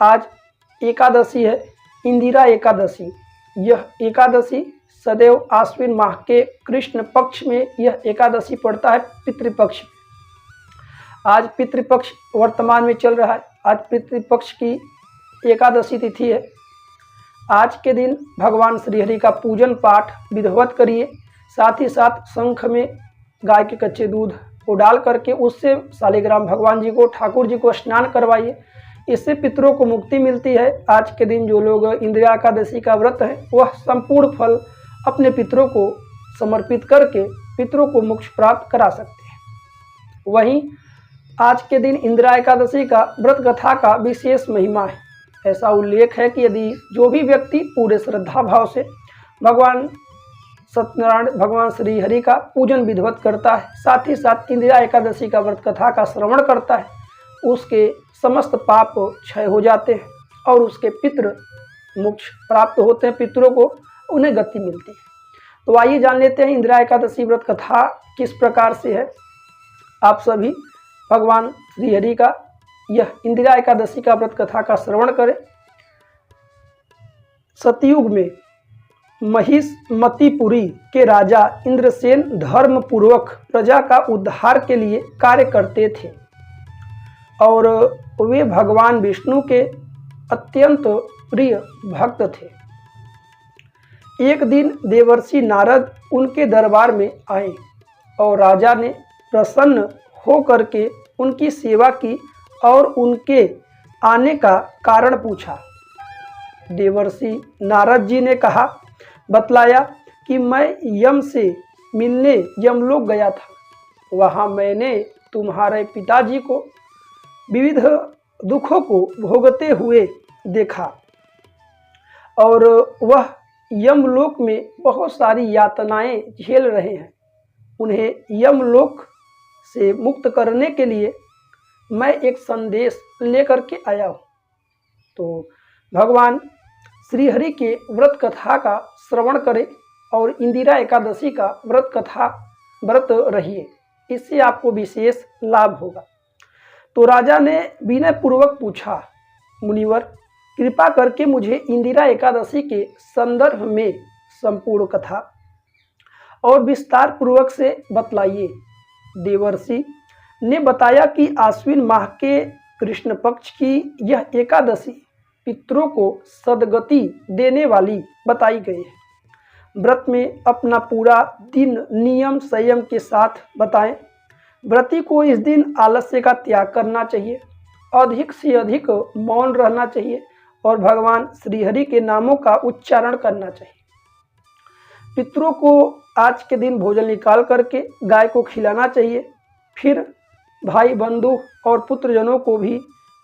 आज एकादशी है, इंदिरा एकादशी। यह एकादशी सदैव आश्विन माह के कृष्ण पक्ष में यह एकादशी पड़ता है, पितृपक्ष। आज पितृपक्ष वर्तमान में चल रहा है। आज पितृपक्ष की एकादशी तिथि है। आज के दिन भगवान श्रीहरि का पूजन पाठ विधिवत करिए। साथ ही साथ शंख में गाय के कच्चे दूध को डाल करके उससे शालिग्राम भगवान जी को, ठाकुर जी को स्नान करवाइए। इससे पितरों को मुक्ति मिलती है। आज के दिन जो लोग इंदिरा एकादशी का व्रत है वह संपूर्ण फल अपने पितरों को समर्पित करके पितरों को मोक्ष प्राप्त करा सकते हैं। वहीं आज के दिन इंदिरा एकादशी का व्रत कथा का विशेष महिमा है। ऐसा उल्लेख है कि यदि जो भी व्यक्ति पूरे श्रद्धा भाव से भगवान सत्यनारायण भगवान श्री हरि का पूजन विधिवत करता है, साथ ही साथ इंदिरा एकादशी का व्रत कथा का श्रवण करता है, उसके समस्त पाप क्षय हो जाते हैं और उसके पितृ मोक्ष प्राप्त होते हैं, पितरों को उन्हें गति मिलती है। तो आइए जान लेते हैं इंदिरा एकादशी व्रत कथा किस प्रकार से है। आप सभी भगवान श्री हरि का यह इंदिरा एकादशी का व्रत कथा का श्रवण करें। सतयुग में महिष्मतिपुरी के राजा इंद्रसेन धर्म पूर्वक प्रजा का उद्धार के लिए कार्य करते थे और वे भगवान विष्णु के अत्यंत प्रिय भक्त थे। एक दिन देवर्षि नारद उनके दरबार में आए और राजा ने प्रसन्न हो करके उनकी सेवा की और उनके आने का कारण पूछा। देवर्षि नारद जी ने कहा, बतलाया कि मैं यम से मिलने यमलोक गया था। वहाँ मैंने तुम्हारे पिताजी को विविध दुखों को भोगते हुए देखा और वह यमलोक में बहुत सारी यातनाएं झेल रहे हैं। उन्हें यमलोक से मुक्त करने के लिए मैं एक संदेश लेकर के आया हूँ। तो भगवान श्री हरि के व्रत कथा का श्रवण करें और इंदिरा एकादशी का व्रत रहिए, इससे आपको विशेष लाभ होगा। तो राजा ने विनय पूर्वक पूछा, मुनिवर कृपा करके मुझे इंदिरा एकादशी के संदर्भ में संपूर्ण कथा और विस्तार पूर्वक से बतलाइए। देवर्षि ने बताया कि आश्विन माह के कृष्ण पक्ष की यह एकादशी पितरों को सद्गति देने वाली बताई गई है। व्रत में अपना पूरा दिन नियम संयम के साथ बताएं। व्रती को इस दिन आलस्य का त्याग करना चाहिए, अधिक से अधिक मौन रहना चाहिए और भगवान श्रीहरि के नामों का उच्चारण करना चाहिए। पितरों को आज के दिन भोजन निकाल करके गाय को खिलाना चाहिए। फिर भाई बंधु और पुत्रजनों को भी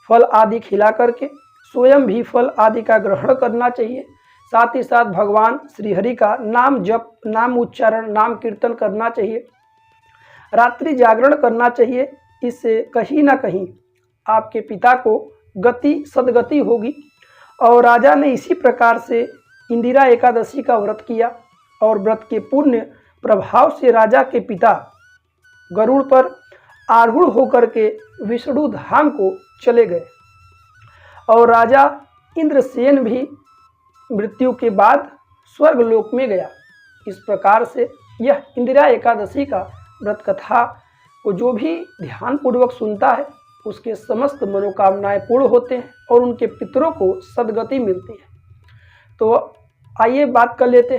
फल आदि खिला करके स्वयं भी फल आदि का ग्रहण करना चाहिए। साथ ही साथ भगवान श्रीहरि का नाम जप, नाम उच्चारण, नाम कीर्तन करना चाहिए। रात्रि जागरण करना चाहिए। इससे कहीं ना कहीं आपके पिता को सदगति होगी। और राजा ने इसी प्रकार से इंदिरा एकादशी का व्रत किया और व्रत के पुण्य प्रभाव से राजा के पिता गरुड़ पर आरूढ़ होकर के विष्णु धाम को चले गए और राजा इंद्रसेन भी मृत्यु के बाद स्वर्गलोक में गया। इस प्रकार से यह इंदिरा एकादशी का व्रत कथा को जो भी ध्यानपूर्वक सुनता है उसके समस्त मनोकामनाएं पूर्ण होते हैं और उनके पितरों को सद्गति मिलती है। तो आइए बात कर लेते हैं